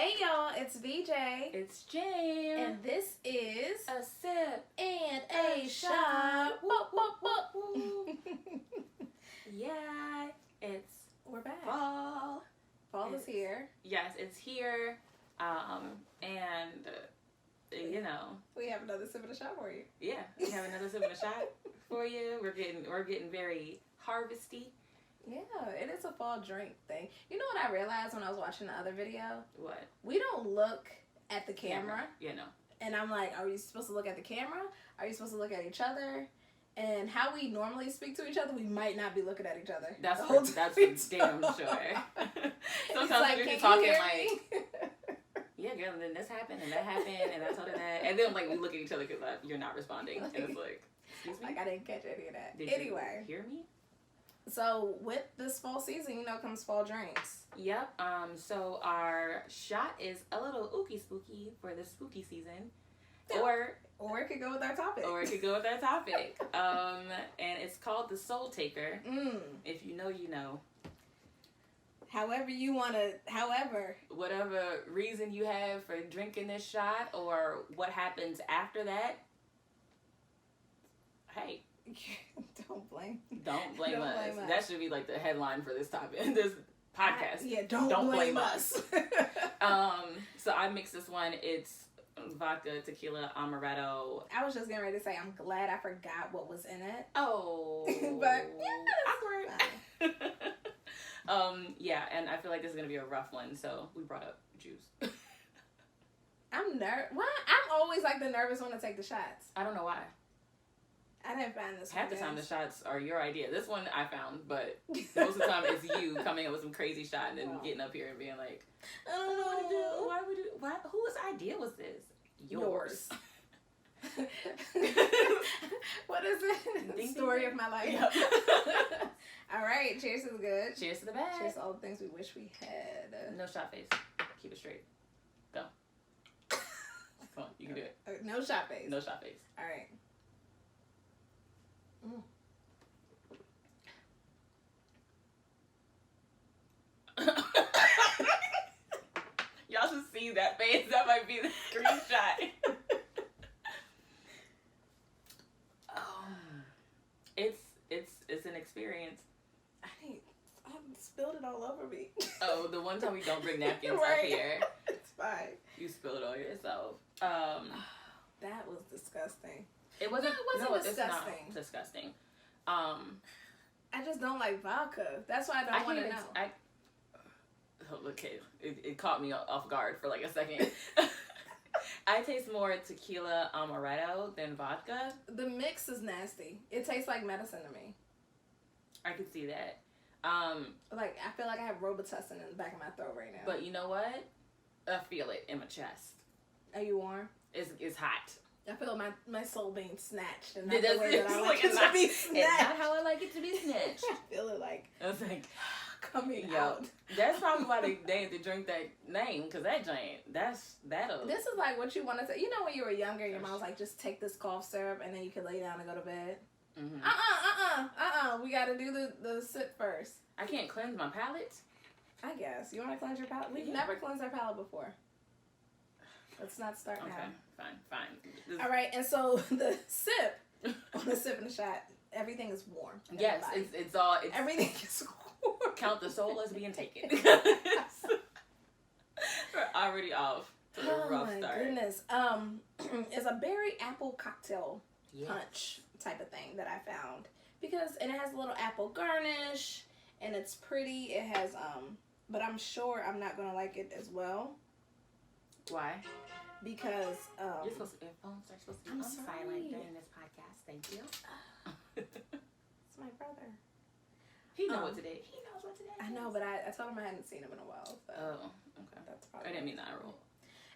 Hey y'all, it's VJ. It's Jam. And this is a sip and a shot. Yeah, We're back. fall. Fall is here. Yes, it's here. And you know, we have another sip and a shot for you. Yeah, we have another sip and a shot for you. We're getting very harvesty. Yeah, it is a fall drink thing. You know what I realized when I was watching the other video? What? We don't look at the camera. You know. And I'm like, are you supposed to look at the camera? Are you supposed to look at each other? And how we normally speak to each other, we might not be looking at each other. That's for damn sure. Sometimes like, we're just talking like, yeah, girl, and then this happened, and that happened, and I told her that. And then, like, we look at each other because you're not responding. And it's like, excuse me? Like, I didn't catch any of that. Did anyway. You hear me? So, with this fall season, comes fall drinks. Yep. So our shot is a little ooky spooky for the spooky season. Or it could go with our topic. And it's called the Soul Taker. If you know, you know. However you want to, whatever reason you have for drinking this shot or what happens after that, hey. Don't blame us. That should be like the headline for this topic, this podcast. Don't blame us. So I mixed this one. It's vodka, tequila, amaretto. I was just getting ready to say, I'm glad I forgot what was in it. Oh. But, awkward. Yeah, and I feel like this is going to be a rough one, so we brought up juice. I'm always like the nervous one to take the shots. I don't know why. I didn't find this Half the time the shots are your idea. This one I found, but most of the time it's you coming up with some crazy shot and then getting up here and being like, I don't know what to do. Why would you? Why? Whose idea was this? Yours. What is it? Story of my life. Yep. All right. Cheers to the good. Cheers to the bad. Cheers to all the things we wish we had. No shot face. Keep it straight. Go. Come on, you can do it. No shot face. No shot face. All right. Y'all should see that face. That might be the screenshot. It's an experience. I spilled it all over me. Oh, the one time we don't bring napkins right. up here. It's fine. You spilled it all yourself. That was disgusting. It wasn't disgusting. It's not disgusting. I just don't like vodka. That's why I don't want to know. Okay, it caught me off guard for like a second. I taste more tequila amaretto than vodka. The mix is nasty. It tastes like medicine to me. I could see that. Like, I feel like I have Robitussin in the back of my throat right now. But you know what? I feel it in my chest. Are you warm? It's hot. I feel my soul being snatched. And not the way that I like it to be snatched. It's not how I like it to be snatched. I feel it like... I was like... coming out. That's probably why they had to drink that name, because that giant, that'll... This is like what you want to say. You know when you were younger, your mom was like, just take this cough syrup and then you could lay down and go to bed? Mm-hmm. We got to do the sip first. I can't cleanse my palate? I guess. You want to cleanse your palate? We've never cleansed our palate before. Let's not start now. Okay, fine. All right, and so the sip, on the sip and the shot, everything is warm. Yes, it's everything is warm. Count the soul as being taken. We're already off to the rough start. Oh my goodness. It's a berry apple cocktail punch type of thing that I found. And it has a little apple garnish, and it's pretty. It has, but I'm sure I'm not going to like it as well. Why? Because, your phones are supposed to be on silent during this podcast. Thank you. It's my brother. He knows what today. He knows what today. I know, but I told him I hadn't seen him in a while. So oh, okay. That's probably. I didn't mean that rule.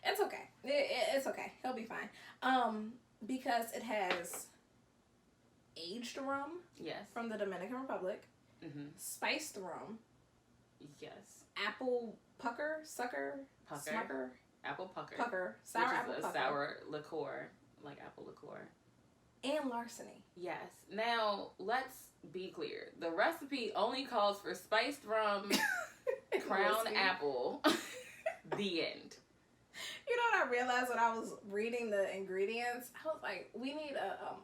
It's okay. It's okay. He'll be fine. Because it has aged rum. Yes. From the Dominican Republic. Mm-hmm. Spiced rum. Yes. Apple smucker. Apple pucker. Sour apple pucker. Sour liqueur, like apple liqueur. And larceny. Yes. Now, let's be clear. The recipe only calls for spiced rum, crown apple, The end. You know what I realized when I was reading the ingredients? I was like, we need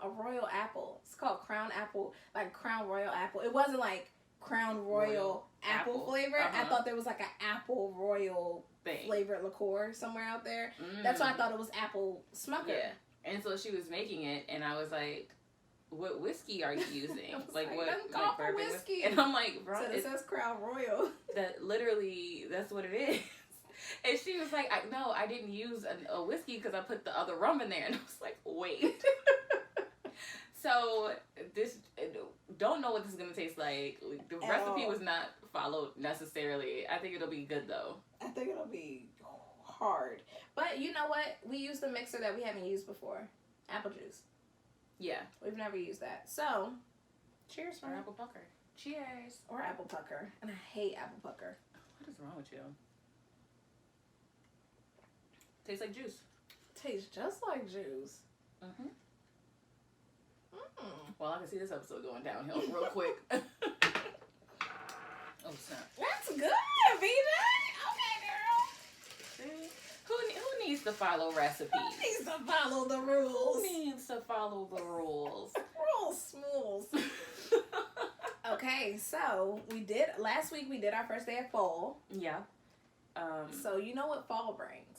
a royal apple. It's called Crown Apple, like Crown Royal Apple. It wasn't like Crown Royal apple flavor. I thought there was like an apple royal flavored liqueur somewhere out there. That's why I thought it was apple smucker. Yeah. And so she was making it, and I was like, what whiskey are you using? like what like bourbon whiskey? And I'm like, bro, so it says Crown Royal. That literally, that's what it is. And she was like, no, I didn't use a whiskey because I put the other rum in there. And I was like, wait. So, don't know what this is going to taste like. The recipe was not followed necessarily. I think it'll be good, though. I think it'll be hard. But you know what? We used a mixer that we haven't used before. Apple juice. Yeah. We've never used that. So, cheers, Or apple pucker. Cheers. Or apple pucker. And I hate apple pucker. What is wrong with you? Tastes like juice. Tastes just like juice. Mm-hmm. Well, I can see this episode going downhill real quick. Oh, snap. That's good, BJ. Okay, girl. Who needs to follow recipes? Who needs to follow the rules? Who needs to follow the rules? Rules, smools. Okay, so last week we did our first day of fall. Yeah. So you know what fall brings?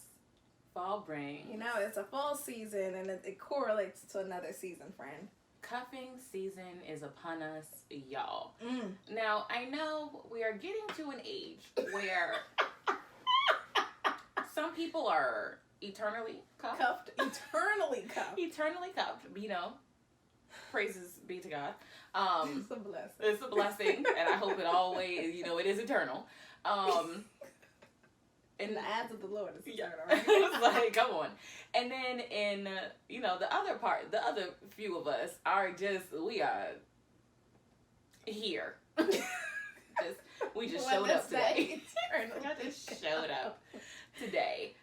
Fall brings. You know, it's a fall season and it correlates to another season, friend. Cuffing season is upon us, y'all. Now, I know we are getting to an age where some people are eternally cuffed. Eternally cuffed. Eternally cuffed, you know. Praises be to God. It's a blessing. It's a blessing, and I hope it always, it is eternal. In the eyes of the Lord, it's eternal, Yeah. right? It's like, come on. And then in, the other few of us we are we just showed up today. I just showed up today.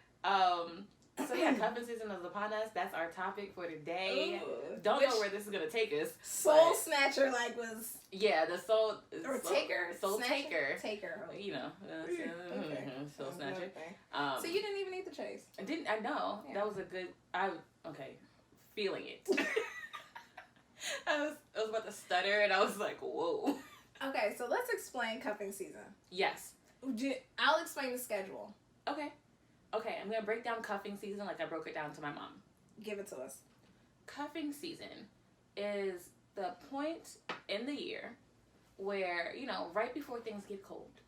So yeah, cuffing season is upon us. That's our topic for today. Ooh, Don't know where this is gonna take us. Soul Snatcher, was. Yeah, the soul. Or Taker. Soul Snatcher? Taker. Okay. Soul Snatcher. So you didn't even need the chase. I know. Yeah. That was a good. Feeling it. I was about to stutter, and I was like, whoa. Okay, so let's explain cuffing season. Yes. I'll explain the schedule. Okay, I'm going to break down cuffing season like I broke it down to my mom. Give it to us. Cuffing season is the point in the year where, right before things get cold,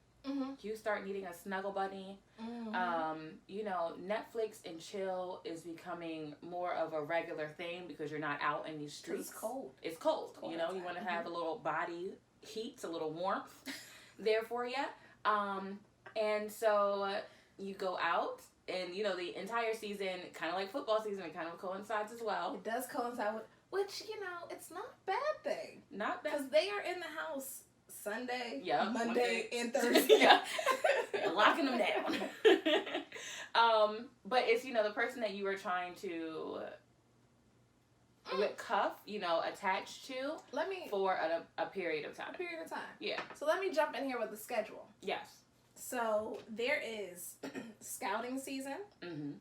you start needing a snuggle buddy. Netflix and chill is becoming more of a regular thing because you're not out in these streets. It's cold. It's cold. You want to have a little body heat, a little warmth there for you. And so you go out. And, the entire season, kind of like football season, it kind of coincides as well. It does coincide with, which, it's not a bad thing. Not bad. Because they are in the house Sunday, Monday, and Thursday. Yeah. Locking them down. But it's, the person that you were trying to cuff, attach to for a period of time. A period of time. Yeah. So let me jump in here with the schedule. Yes. So there is scouting season. Mm-hmm.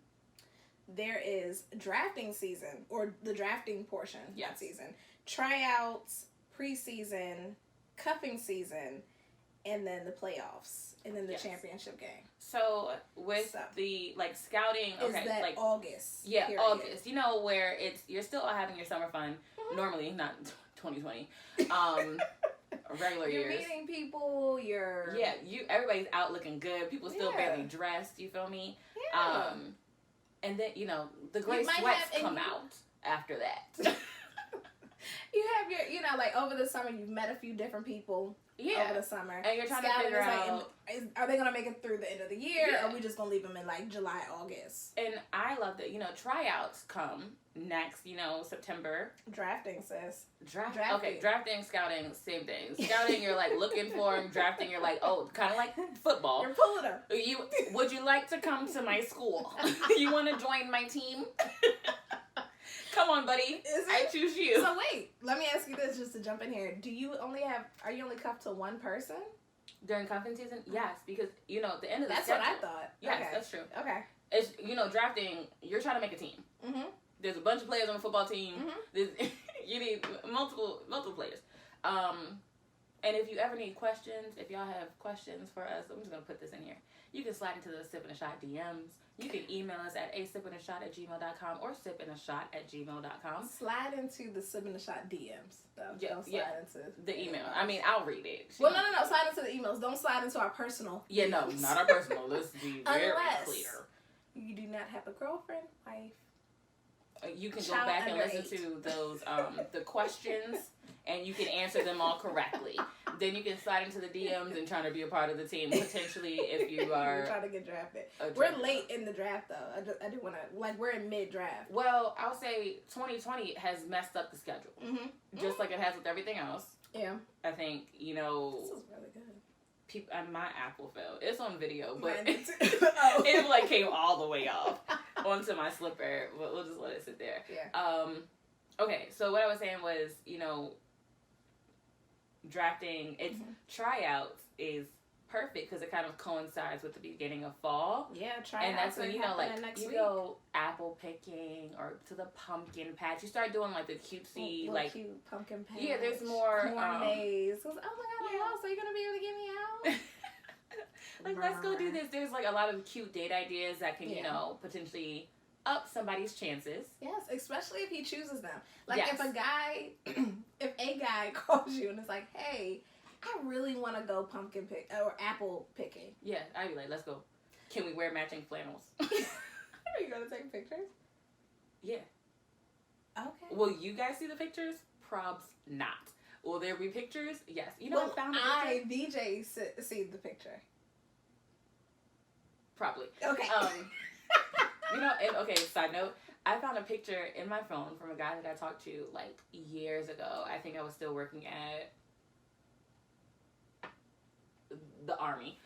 There is drafting season, or the drafting portion of that season. Tryouts, preseason, cuffing season, and then the playoffs, and then the championship game. So with the scouting, is that August? Yeah, period. August. Where you're still having your summer fun. Normally, not 2020. Regular you're years. Meeting people, everybody's out looking good. People still barely dressed, you feel me? Yeah. And then, the gray sweats come out after that. You have your, over the summer, you've met a few different people over the summer. And you're trying to figure out, are they going to make it through the end of the year, or are we just going to leave them in, July, August? And I love that, tryouts come next, September. Drafting, sis. Drafting. Okay, drafting, scouting, same thing. Scouting, you're, looking for them. Drafting, you're kind of like football. You're pulling them. Would you like to come to my school? You want to join my team? Come on, buddy. I choose you. So wait, let me ask you this just to jump in here. Are you only cuffed to one person? During cuffing season, yes, because at the end of the That's schedule, what I thought. Yes, Okay. that's true. Okay. It's drafting. You're trying to make a team. Mm-hmm. There's a bunch of players on the football team. Mm-hmm. You need multiple players. And if you ever need questions, if y'all have questions for us, I'm just gonna put this in here. You can slide into the Sip and a Shot DMs. You can email us at asipandashot@gmail.com or sipandashot@gmail.com. Slide into the Sip and a Shot DMs, though. Yeah, Don't slide into the email. I mean, I'll read it. No. Slide into the emails. Don't slide into our personal. Yeah, no, not our personal. Let's be very clear. You do not have a girlfriend, wife. You can go back and listen to those the questions, and you can answer them all correctly. Then you can slide into the DMs and try to be a part of the team, potentially, if you are trying to get drafted. We're late in the draft, though. I do want to, we're in mid-draft. Well, I'll say 2020 has messed up the schedule. Just like it has with everything else. Yeah. I think, This is really good. My Apple fell. It's on video, but Oh. it came all the way off onto my slipper. We'll just let it sit there. Yeah. Okay, so what I was saying was, drafting, it's tryouts is perfect because it kind of coincides with the beginning of fall. Yeah, tryouts. And that's when, next you week. go apple picking or to the pumpkin patch. You start doing, the cutesy, cute pumpkin patch. Yeah, there's more, corn maze. Oh my God, yeah. So you're going to be able to get me out? Let's go do this. There's, a lot of cute date ideas that can, potentially up somebody's chances. Yes, especially if he chooses them. Yes. If a guy calls you and is like, hey, I really want to go pumpkin pick or apple picking. Yeah, I'd be like, let's go. Can we wear matching flannels? Are you going to take pictures? Yeah. Okay. Will you guys see the pictures? Probs not. Will there be pictures? Yes. I found a picture. DJ see the picture. Probably. Okay. Okay, side note, I found a picture in my phone from a guy that I talked to years ago. I think I was still working at the Army.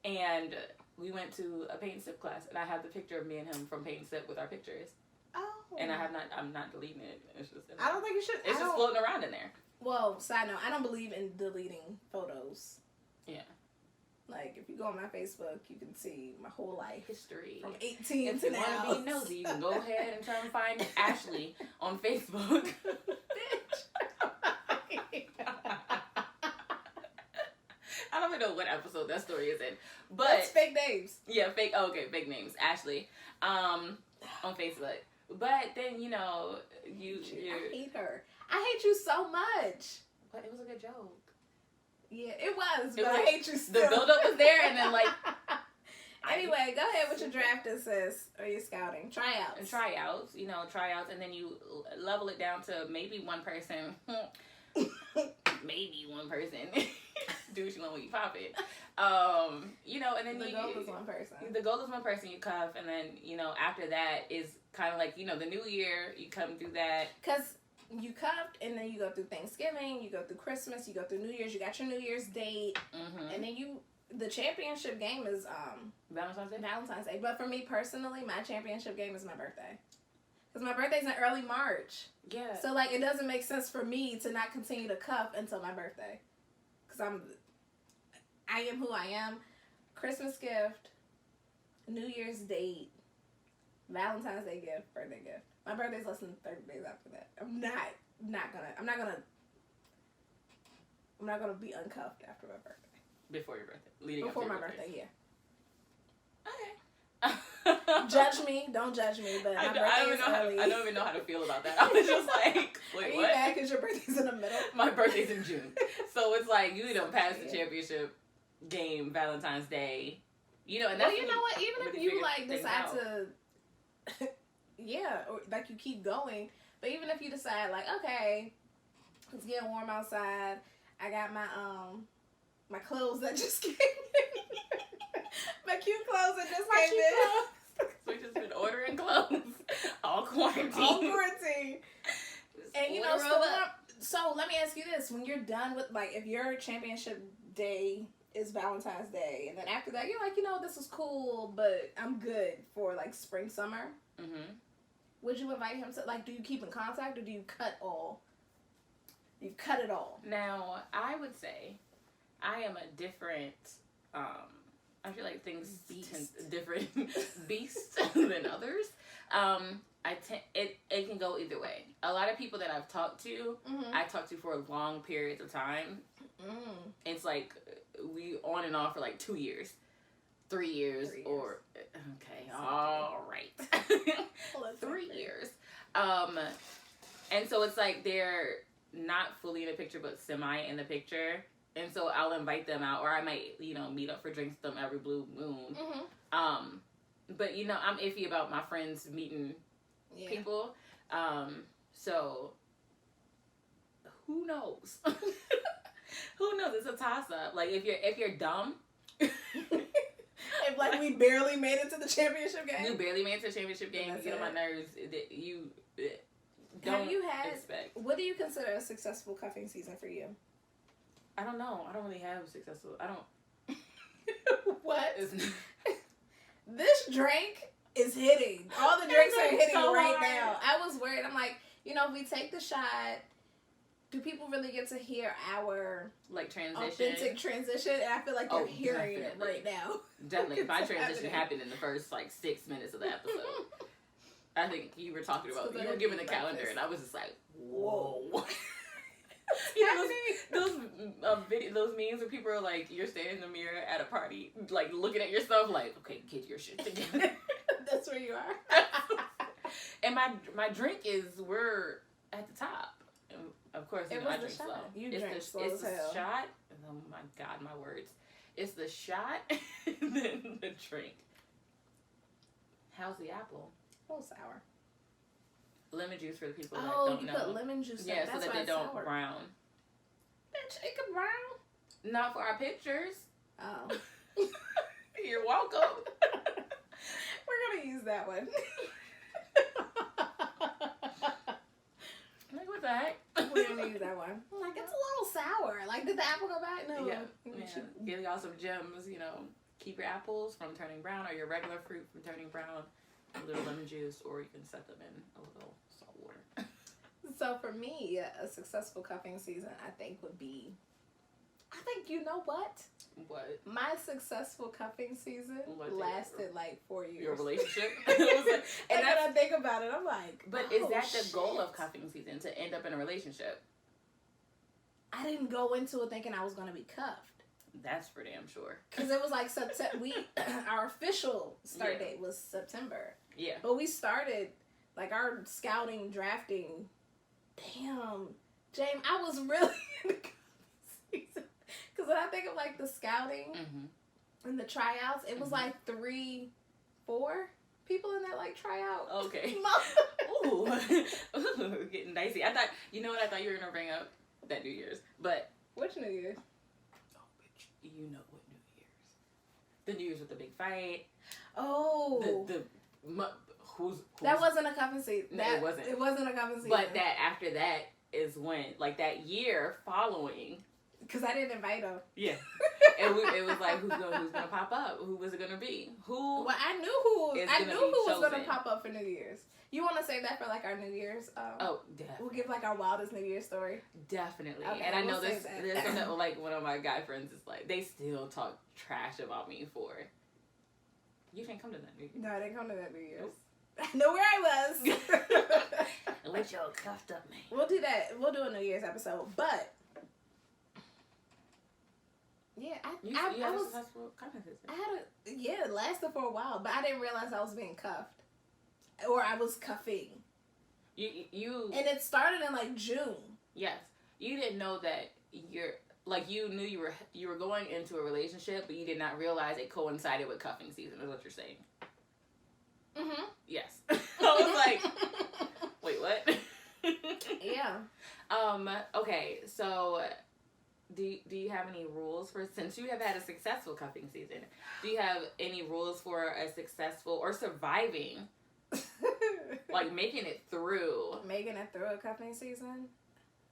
And we went to a paint and sip class, and I have the picture of me and him from paint and sip with our pictures. Oh. And I'm not deleting it. It's just I don't think you should. It's just floating around in there. Well, side note, I don't believe in deleting photos. Yeah. If you go on my Facebook, you can see my whole life history from 18 if to now. If you want to be nosy, you can go ahead and try and find Ashley on Facebook. Bitch. I don't even know what episode that story is in, but that's fake names. Yeah, fake. Oh, okay, fake names. Ashley, on Facebook. But then you I hate her. I hate you so much. But it was a good joke. Yeah, it was. But I hate you still. The build-up was there, and then Anyway, go ahead with your draft assist or your scouting tryouts. And tryouts, and then you level it down to maybe one person. Maybe one person. Do what you want when you pop it. And then the goal is one person. The goal is one person you cuff, and then after that is kind of the new year. You come do that because you cuffed, and then you go through Thanksgiving, you go through Christmas, you go through New Year's. You got your New Year's date, and then the championship game is Valentine's Day. Valentine's Day, but for me personally, my championship game is my birthday. Because my birthday's in early March. Yeah. So, it doesn't make sense for me to not continue to cuff until my birthday. Because I am who I am. Christmas gift, New Year's date, Valentine's Day gift, birthday gift. My birthday's less than 30 days after that. I'm not gonna be uncuffed after my birthday. Before your birthday. Before my birthday, yeah. Okay. Judge me, don't judge me, but my birthday is early. I don't even know how to feel about that. I was just like, wait, Are you what? mad because your birthday's in the middle? My birthday's in June. So it's you either pass the championship game, Valentine's Day, and that's you know what? Even if you decide to, yeah, or you keep going, but even if you decide okay, it's getting warm outside. I got my clothes that just came in. My cute clothes that just came in. We just been ordering clothes all quarantine. And so let me ask you this: when you're done with if your championship day is Valentine's Day, and then after that you're this is cool, but I'm good for spring, summer. Would you invite him to do you keep in contact, or do you cut all? You cut it all. Now I would say I am a different, I feel like things different beast than others. It can go either way. A lot of people that I've talked to, I talked to for long periods of time. It's like we on and off for like 2 years, 3 years, or okay, all right, 3 years. And so it's like they're not fully in the picture, but semi in the picture. And so I'll invite them out, or I might, meet up for drinks with them every blue moon. But I'm iffy about my friends meeting people. So who knows? Who knows? It's a toss up. Like if you're dumb. If like we barely made it to the championship game. You barely made it to the championship game. You get on my nerves. You don't Have you had? expect. What do you consider a successful cuffing season for you? I don't know. I don't really have successful. I don't. What? This drink is hitting. All the drinks are hitting so right now. I was worried. I'm like, if we take the shot, do people really get to hear our transition? Authentic transition? And I feel like they're hearing it right now. Definitely. My transition happened in the first 6 minutes of the episode. I think you were talking about, you were giving the calendar, and I was just like, whoa. Those memes where people are like, you're standing in the mirror at a party, like looking at yourself, like, okay, get your shit together. That's where you are. And my drink we're at the top. And of course, I drink slow. You drink slow as hell. It's the shot. Oh my God, my words. It's the shot and then the drink. How's the apple? A little sour. Lemon juice for the people that don't know. Oh, you put lemon juice in. Yeah, so that they don't brown. Bitch, it could brown. Not for our pictures. Oh. You're welcome. We're going to use that one. Like, what the heck? We're going to use that one. I'm like, it's a little sour. Like, did the apple go bad? No. Yeah. Give y'all some gems, Keep your apples from turning brown, or your regular fruit from turning brown. A little lemon juice, or you can set them in a little salt water. So for me, a successful cuffing season, I think you know what? What? My successful cuffing season lasted like 4 years. Your relationship? And when I think about it, I'm like, but is that the goal of cuffing season, to end up in a relationship? I didn't go into it thinking I was going to be cuffed. That's for damn sure. Because it was like September. Our official start date was September. Yeah. But we started, like, our scouting, drafting. Damn. James, I was really in the season. Because when I think of, like, the scouting and the tryouts, it was like 3, 4 people in that, like, tryout. Okay. Ooh. Getting dicey. I thought you were going to bring up that New Year's. But. Which New Year's? You know what New Year's. The New Year's with the big fight. Oh. Who's that wasn't a cuffing season. No, it wasn't. It wasn't a cuffing season. But that after that is when, like, that year following. Because I didn't invite him. Yeah. And it was like, who's gonna pop up? Who was it gonna be? Who? Well, I knew who was gonna pop up for New Year's. You want to save that for, like, our New Year's? Definitely. We'll give, like, our wildest New Year's story. Definitely. Okay, and I know there's something, like, one of my guy friends is like, they still talk trash about me for. You didn't come to that New Year's. No, I didn't come to that New Year's. I know where I was. Let your cuffed up man. We'll do that. We'll do a New Year's episode. But yeah, it lasted for a while, but I didn't realize I was being cuffed, or I was cuffing. You and it started in like June. Yes, you didn't know that you knew you were going into a relationship, but you did not realize it coincided with cuffing season. Is what you're saying? Mhm. Yes. I was like, wait, what? Yeah. Okay, so do you have any rules since you have had a successful cuffing season, do you have any rules for a successful or surviving, like making it through a cuffing season?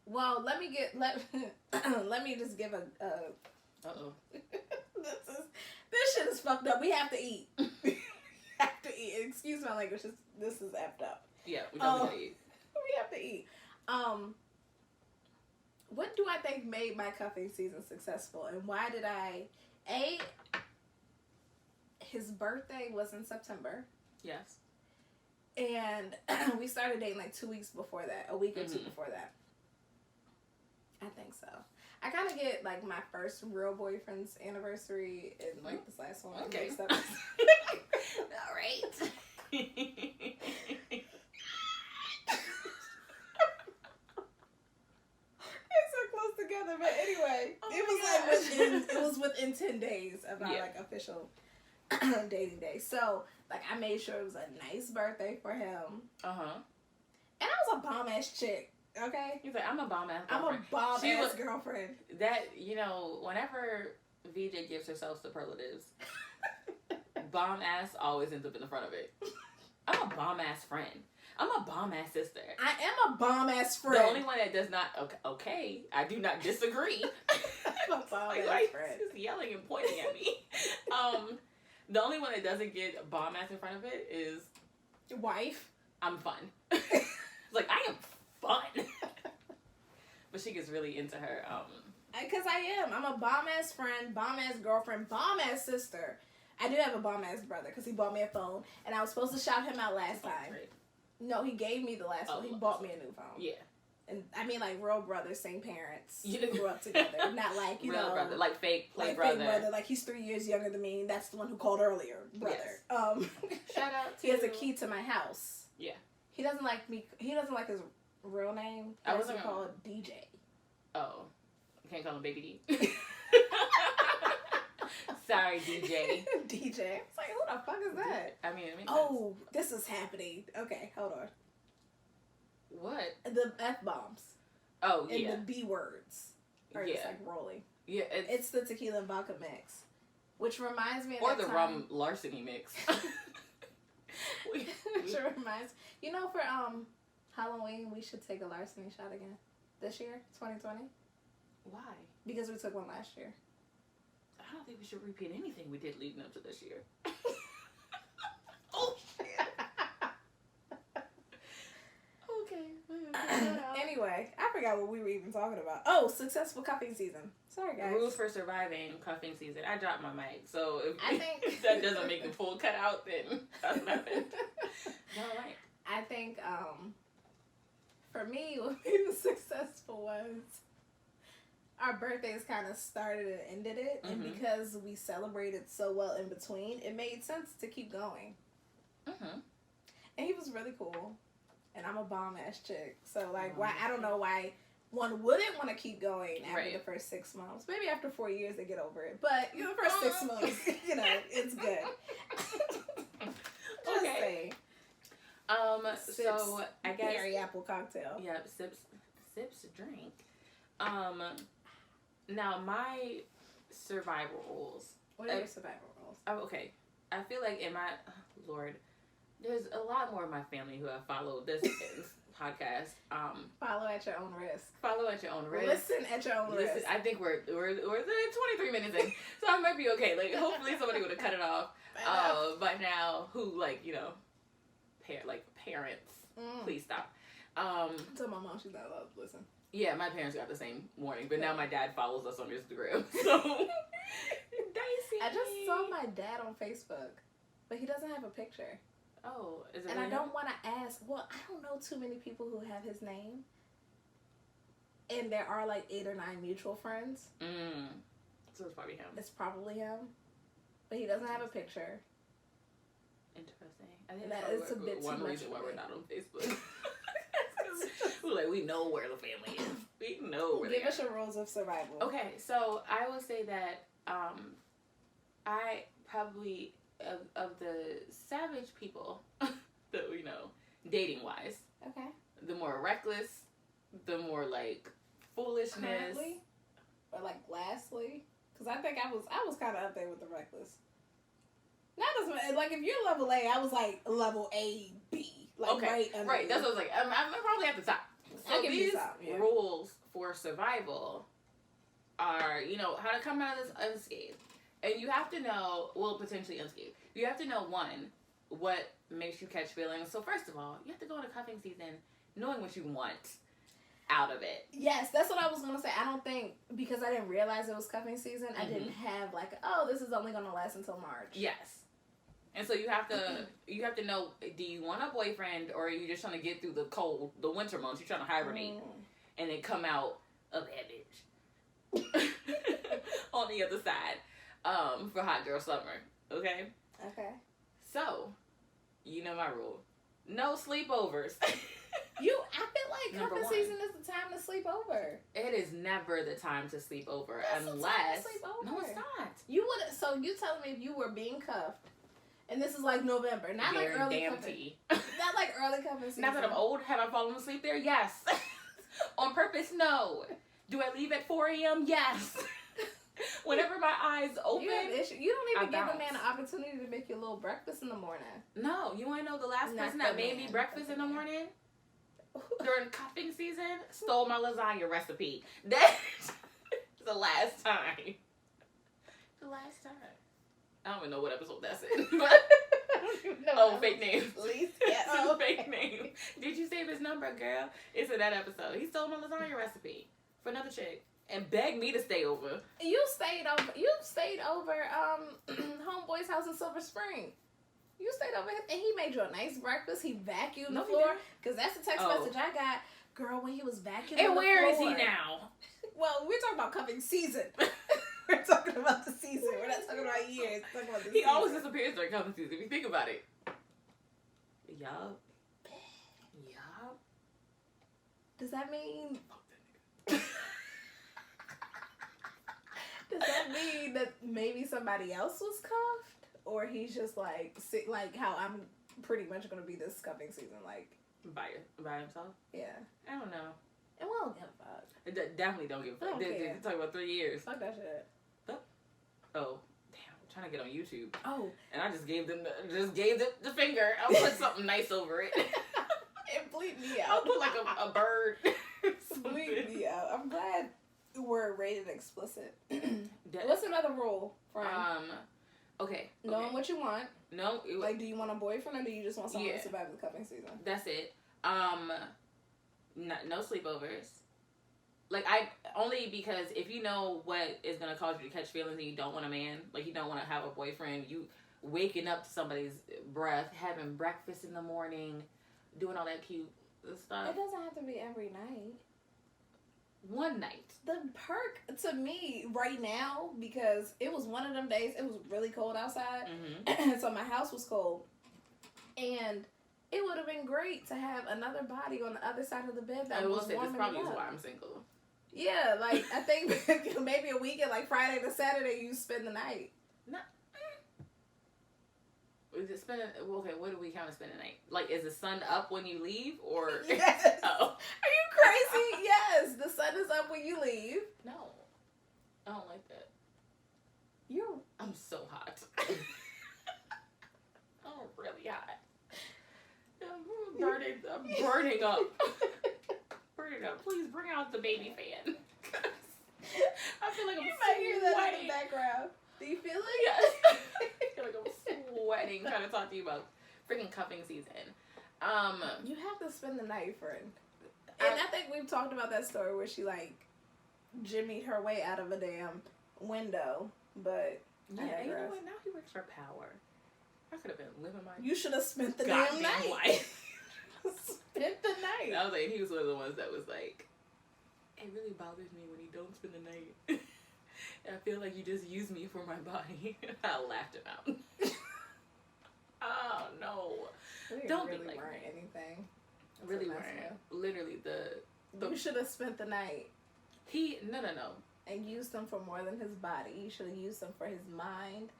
Well, let me just give a uh-oh. This shit is fucked up. We have to eat. Have to eat. Excuse my language. This is effed up. Yeah, we definitely gotta eat. We have to eat. what do I think made my cuffing season successful, and why did I? His birthday was in September. Yes. And we started dating like 2 weeks before that, a week or two before that. I think so. I kind of get like my first real boyfriend's anniversary and like this last one. Okay. Mixed up. All right. Together, but anyway, it was within 10 days of our like official dating day. So like I made sure it was a nice birthday for him. And I was a bomb ass chick. Okay. He's like, I'm a bomb ass girlfriend. I'm a bomb ass girlfriend. That, you know, whenever VJ gives herself superlatives, bomb ass always ends up in the front of it. I'm a bomb ass friend. I'm a bomb ass sister. I am a bomb ass friend. The only one that does not. Okay, I do not disagree. I'm a bomb ass friend. Just yelling and pointing at me. The only one that doesn't get bomb ass in front of it is your wife. I'm fun. It's like I am fun, but she gets really into her. Because I am. I'm a bomb ass friend, bomb ass girlfriend, bomb ass sister. I do have a bomb ass brother because he bought me a phone, and I was supposed to shout him out last time. Right. No, he gave me the last one. He bought me a new phone. Yeah. And I mean, like, real brothers, same parents. You grew up together. Not like, you real know. brother. Like fake play like brother. Fake brother. Like, he's 3 years younger than me. That's the one who called earlier. Brother. Yes. Shout out to... He has a key to my house. Yeah. He doesn't like me. He doesn't like his real name. I wasn't called DJ. Oh. Can't call him Baby D. Sorry, DJ. DJ. It's like, who the fuck is that? I mean, it makes sense. This is happening. Okay, hold on. What? The F-bombs. Oh, and the B words are just like rolling. Yeah. It's the tequila and vodka mix. Which reminds me of or the rum larceny mix. Which reminds... You know, for Halloween, we should take a larceny shot again. This year, 2020. Why? Because we took one last year. I don't think we should repeat anything we did leading up to this year. Oh, shit. Okay. Anyway, I forgot what we were even talking about. Oh, successful cuffing season. Sorry, guys. Rules for surviving cuffing season. I dropped my mic, so if that doesn't make the full cut out, then that's nothing. All right. I think for me, what made it successful was our birthdays kind of started and ended it, and because we celebrated so well in between, it made sense to keep going. And he was really cool, and I'm a bomb ass chick, so like, why? I don't know why one wouldn't want to keep going after the first 6 months. Maybe after 4 years they get over it, but you know, the first 6 months, you know, it's good. Just saying. So I guess berry apple cocktail. Yeah, sips drink. Now my survival rules. What are your survival rules? Oh, okay. I feel like in my Lord, there's a lot more of my family who have followed this podcast. Follow at your own risk. Follow at your own risk. Listen at your own risk. I think we're 23 minutes in, so I might be okay. Like, hopefully somebody would have cut it off by now. Who, like, you know, parents, please stop. Tell my mom she's not allowed to listen. Yeah, my parents got the same warning, but now my dad follows us on Instagram. So dicey. I just saw my dad on Facebook, but he doesn't have a picture. Oh, is it? And I don't want to ask. Well, I don't know too many people who have his name, and there are like 8 or 9 mutual friends. So it's probably him. It's probably him, but he doesn't have a picture. Interesting. I think that is a bit too much. One reason why we're not on Facebook. We're like, we know where the family is. We know where Give us your rules of survival. Okay, so I will say that I probably of the savage people that we know, dating wise. Okay. The more reckless, the more like foolishness. Currently? Or like lastly? Because I think I was kind of up there with the reckless. Not as like if you're level A, I was like level A, B. Like okay, right. That's what I was like. I'm probably at the top. So these rules for survival are, you know, how to come out of this unscathed. And you have to know, well, potentially unscathed. You have to know, one, what makes you catch feelings. So first of all, you have to go into cuffing season knowing what you want. out of it. Yes, that's what I was going to say. I don't think, because I didn't realize it was cuffing season, I didn't have like, oh, this is only going to last until March. Yes. And so you have to know, do you want a boyfriend, or are you just trying to get through the winter months? You're trying to hibernate and then come out a bad bitch on the other side for hot girl summer. Okay? Okay. So, you know my rule. No sleepovers. I feel like cuffing season is the time to sleep over. It is never the time to sleep over unless. No, it's not. You would. So you telling me if you were being cuffed, and this is like November, not like early cuffing, not like early cuffing season. Not that I'm old. Have I fallen asleep there? Yes. On purpose? No. Do I leave at 4 a.m.? Yes. Whenever my eyes open, you don't even give a man an opportunity to make you a little breakfast in the morning. No, you want to know the last person that made me breakfast in the morning during cuffing season? Stole my lasagna recipe. That's the last time. The last time. I don't even know what episode that's in. But fake name. Fake name. Did you save his number, girl? It's in that episode. He stole my lasagna recipe for another chick. And begged me to stay over. You stayed over homeboy's house in Silver Spring. You stayed over and he made you a nice breakfast. He vacuumed the floor. Because that's the text message I got. Girl, when he was vacuuming the floor. And where is he now? Well, we're talking about cuffing season. We're talking about the season. We're not talking about years. We're talking about the season. Always disappears during cuffing season. If you think about it. Yup. Does that mean... Does that mean that maybe somebody else was cuffed? Or he's just like how I'm pretty much going to be this cuffing season, like... By himself? Yeah. I don't know. And we don't give a fuck. Definitely don't give a fuck. They're talking about 3 years. Fuck that shit. Oh, damn. I'm trying to get on YouTube. Oh. And I just gave them the finger. I'll put something nice over it. And bleep me out. I'll put like a bird. Bleep me out. I'm glad we're rated explicit. What's another rule, friend? Okay. Knowing what you want. No. Like, do you want a boyfriend or do you just want someone to survive the cuffing season? That's it. No sleepovers. Like, only because if you know what is going to cause you to catch feelings and you don't want a man, like you don't want to have a boyfriend, you waking up to somebody's breath, having breakfast in the morning, doing all that cute stuff. It doesn't have to be every night. One night. The perk to me right now, because it was one of them days, it was really cold outside, so my house was cold, and it would have been great to have another body on the other side of the bed that was warming me up. This probably is why I'm single. Yeah, like, I think maybe a weekend, like Friday to Saturday, you spend the night. No. Okay, what do we count as spend the night? Like, is the sun up when you leave, or? Yes. Oh. Are you crazy? Yes, the sun is up when you leave. No, I don't like that. I'm so hot. I'm really hot. I'm burning up. Burning up. Please bring out the baby fan. I feel like I'm You might hear that in the background. Do you feel it? Yes. I feel like I'm sweating trying to talk to you about freaking cuffing season. You have to spend the night, friend. And I think we've talked about that story where she like jimmied her way out of a damn window, but yeah, you know what? Now he works for Power. I could have been living my. You should have spent the damn night. Life. Spent the night. I was like, he was one of the ones that was like, it really bothers me when you don't spend the night. I feel like you just use me for my body. I laughed him out. Oh no! Don't really be like weren't anything. Really weren't. Literally the. You should have spent the night. No. And used them for more than his body. You should have used them for his mind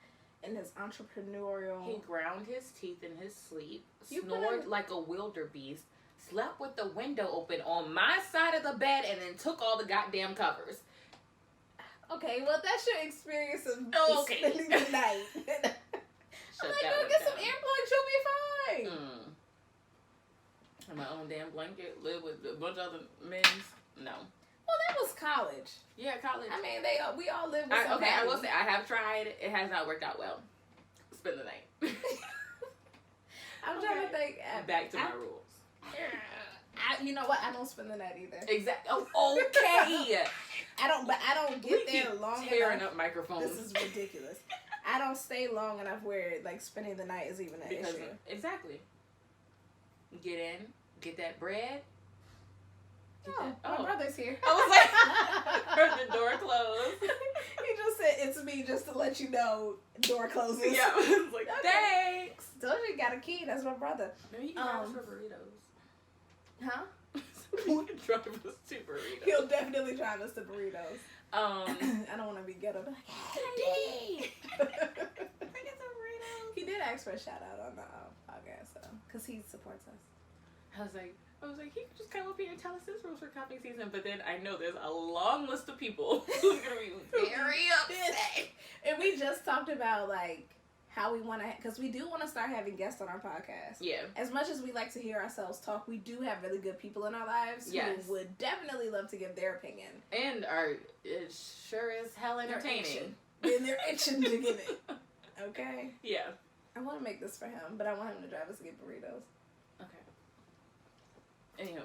and his entrepreneurial. He ground his teeth in his sleep, snored like a wildebeest, slept with the window open on my side of the bed, and then took all the goddamn covers. Okay, well, that's your experience of spending the night. I'm like, go get some earplugs, you'll be fine. And my own damn blanket, live with a bunch of other men. No. Well, that was college. Yeah, college. I mean, we all live with somebody. Okay, I will say, I have tried. It has not worked out well. Spend the night. I'm trying to think. Back to my rules. You know what? I don't spend the night either. Exactly. Oh, okay. I don't get there long tearing enough. up microphones. This is ridiculous. I don't stay long enough where like spending the night is even an issue. Exactly. Get in, get that bread. My brother's here. I was like, heard the door close. He just said, "It's me," just to let you know. Door closes. Yeah, I was like, thanks. Told you got a key. That's my brother. Maybe he can drive us for burritos. Huh? He can drive us to burritos. He'll definitely drive us to burritos. I don't want to be ghetto. But hey, I get some burritos. He did ask for a shout out on the podcast, though, because he supports us. I was like, he could just come up here and tell us his rules for cuffing season. But then I know there's a long list of people who's gonna be very upset. And we just talked about like how we want to, because we do want to start having guests on our podcast. Yeah. As much as we like to hear ourselves talk, we do have really good people in our lives who would definitely love to give their opinion. And are sure as hell entertaining. And they're itching to give it. Okay? Yeah. I want to make this for him, but I want him to drive us to get burritos. Okay. Anywho,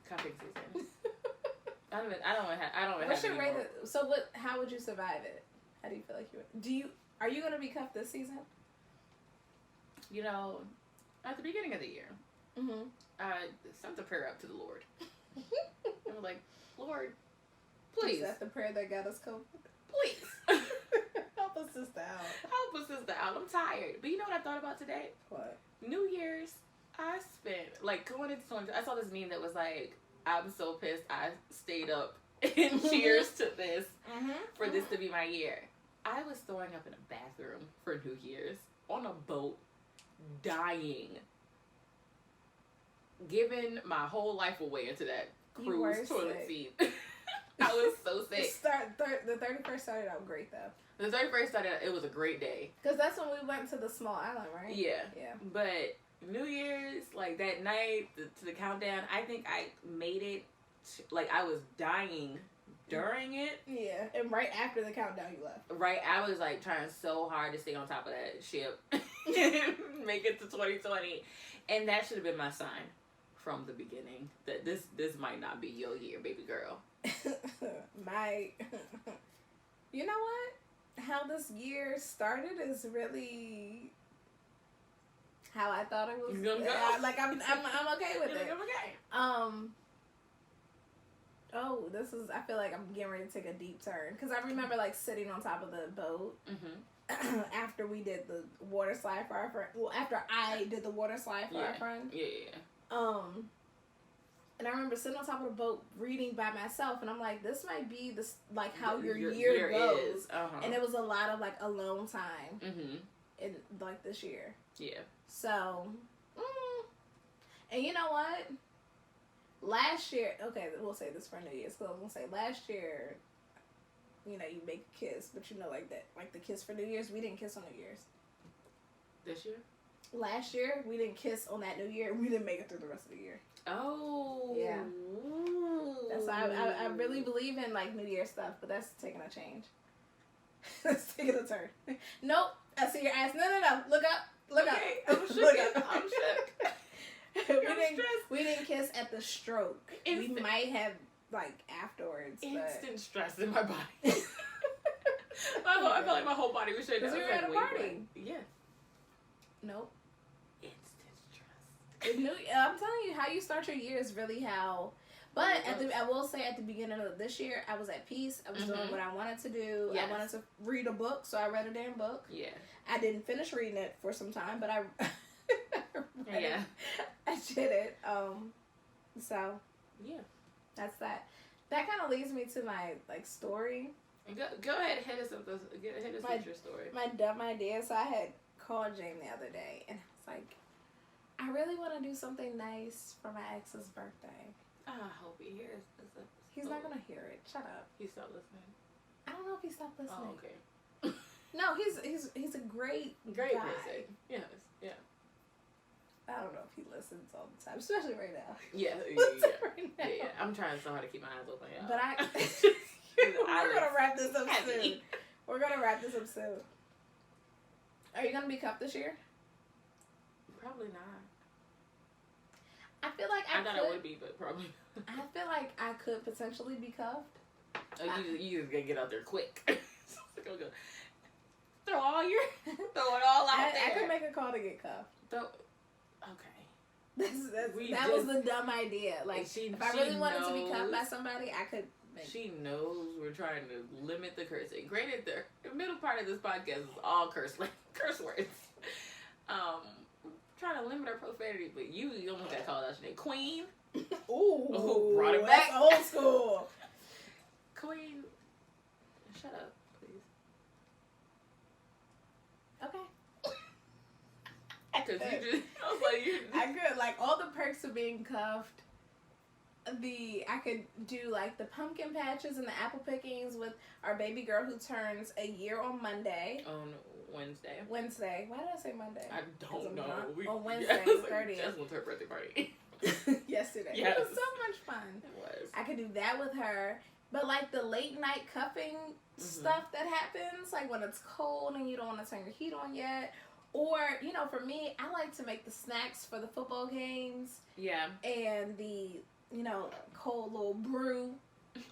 cuffing season. I don't have any more. So how would you survive it? How do you feel like you would? Are you going to be cuffed this season? You know, at the beginning of the year, I sent a prayer up to the Lord. I was like, Lord, please. Is that the prayer that got us COVID? Please. Help us sister out. Help us sister out. I'm tired. But you know what I thought about today? What? New Year's, I spent, going into 20, I saw this meme that was like, I'm so pissed I stayed up and cheers to this for this to be my year. I was throwing up in a bathroom for New Year's, on a boat, dying, giving my whole life away into that cruise toilet seat. I was so sick. The 31st started out great, though. The 31st started out, it was a great day. Because that's when we went to the small island, right? Yeah. Yeah. But New Year's, that night, to the countdown, I think I made it, I was dying during it. Yeah, and right after the countdown you left. Right, I was trying so hard to stay on top of that ship. Make it to 2020. And that should have been my sign from the beginning. That this might not be your year, baby girl. You know what? How this year started is really how I thought it was. You gonna go? I'm okay with it. Okay. I feel like I'm getting ready to take a deep turn. Because I remember, sitting on top of the boat after we did the water slide for our friend. Well, after I did the water slide for our friend. Yeah. And I remember sitting on top of the boat reading by myself. And I'm like, this might be how your year goes. And it was a lot of, alone time in, this year. Yeah. So, and you know what? Last year, okay, we'll say this for New Year's, because I'm going to say last year, you make a kiss, but the kiss for New Year's, we didn't kiss on New Year's. This year? Last year, we didn't kiss on that New Year, and we didn't make it through the rest of the year. Oh. Yeah. That's I really believe in, New Year stuff, but that's taking a change. It's taking a turn. Nope. I see your ass. No. Look up. Look up. I'm shook. I'm shook. We didn't kiss at the stroke. We might have afterwards. Instant stress in my body. I felt like my whole body was shaking. Because we were at a party. Yeah. Nope. Instant stress. I'm telling you, how you start your year is really how. But I will say at the beginning of this year, I was at peace. I was doing what I wanted to do. Yes. I wanted to read a book, so I read a damn book. Yeah. I didn't finish reading it for some time, but I yeah. I did it. So yeah, that's that. That kind of leads me to my story. Go ahead, hit us with your story. My dumb idea. So I had called James the other day, and I was like, I really want to do something nice for my ex's birthday. I hope he hears this. He's not gonna hear it. Shut up. He stopped listening. I don't know if he stopped listening. Oh, okay. No, he's a great guy. person. Yes. Yeah. I don't know if he listens all the time, especially right now. Yeah. Right now. Yeah. I'm trying so hard to keep my eyes open. Y'all. But we're gonna wrap this up soon. We're gonna wrap this up soon. Are you gonna be cuffed this year? Probably not. I feel like I thought I would be, but probably. I feel like I could potentially be cuffed. Oh, you just gotta get out there quick. Throw it all out there. I could make a call to get cuffed. Okay. That was the dumb idea. Like, if I really wanted to be cuffed by somebody, I could. She knows we're trying to limit the cursing. Granted, the middle part of this podcast is all curse words. Trying to limit our profanity, but you almost got called out your name. Queen. Ooh, brought it back. That's old school. Queen. Shut up, please. Okay. Because you just, I was like, I could, like, all the perks of being cuffed. I could do like the pumpkin patches and the apple pickings with our baby girl who turns a year on Monday. On Wednesday. Why did I say Monday? I don't know. On Wednesday, 30th. Just went to her birthday party. Yesterday. Yes. It was so much fun. It was. I could do that with her. But like the late night cuffing stuff that happens, like when it's cold and you don't want to turn your heat on yet. Or, you know, for me, I like to make the snacks for the football games. Yeah. And the, you know, cold little brew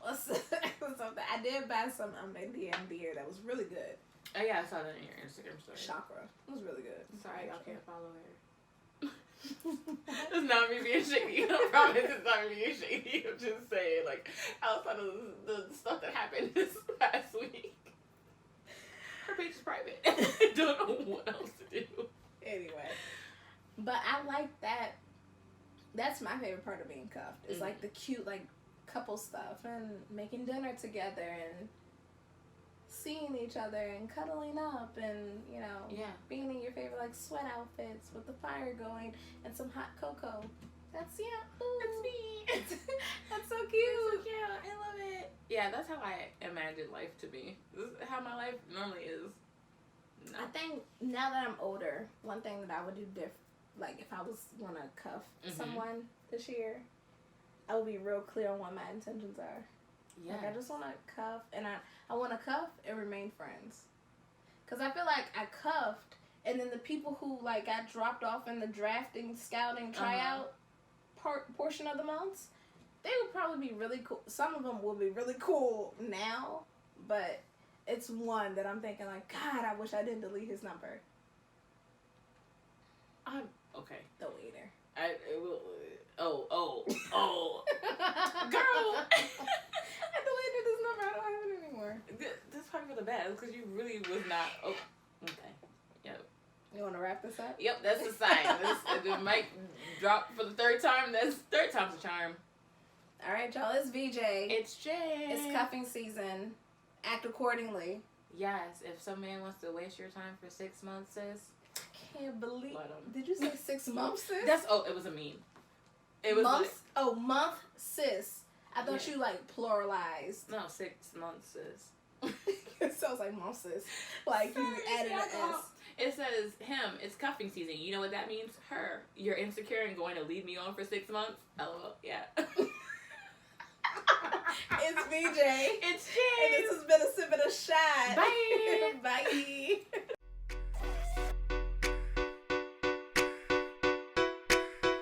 or something. I did buy some Indian beer that was really good. Oh yeah, I saw that in your Instagram story. Chakra. It was really good. Sorry, y'all can't follow her. It's not me being shady. I promise it's not me being shady. I'm just saying, like, outside of the stuff that happened this past week. Her page is private. I don't know what else to do. Anyway. But I like that. That's my favorite part of being cuffed. It's like the cute, like, couple stuff and making dinner together and seeing each other and cuddling up and, you know, being in your favorite, like, sweat outfits with the fire going and some hot cocoa. That's me. That's so cute. Yeah, I love it. Yeah, that's how I imagine life to be. This is how my life normally is. No. I think now that I'm older, one thing that I would do like if I was want to cuff someone this year, I would be real clear on what my intentions are. Yeah. Like I just want to cuff, and I want to cuff and remain friends. Because I feel like I cuffed, and then the people who like got dropped off in the drafting, scouting, tryout portion of the months, they would probably be really cool. Some of them will be really cool now, but it's one that I'm thinking like, God, I wish I didn't delete his number. Okay. The waiter. Oh. Girl! I deleted his number. I don't have it anymore. This probably for the best, because you really was not... Oh, okay. Yep. You want to wrap this up? Yep, that's the sign. The mic dropped for the third time. Third time's a charm. All right, y'all. It's VJ. It's Jay. It's cuffing season. Act accordingly. Yes. If some man wants to waste your time for 6 months, sis... I can't believe... Did you say 6 months, sis? It was a meme. It was month? Month, sis. I thought you, like, pluralized. No, 6 months, sis. It sounds like month, sis. Like, you added an S. It says, him, it's cuffing season. You know what that means? Her. You're insecure and going to leave me on for 6 months? LOL. Yeah. It's VJ. It's Jay. And this has been a sip and a shot. Bye. Bye.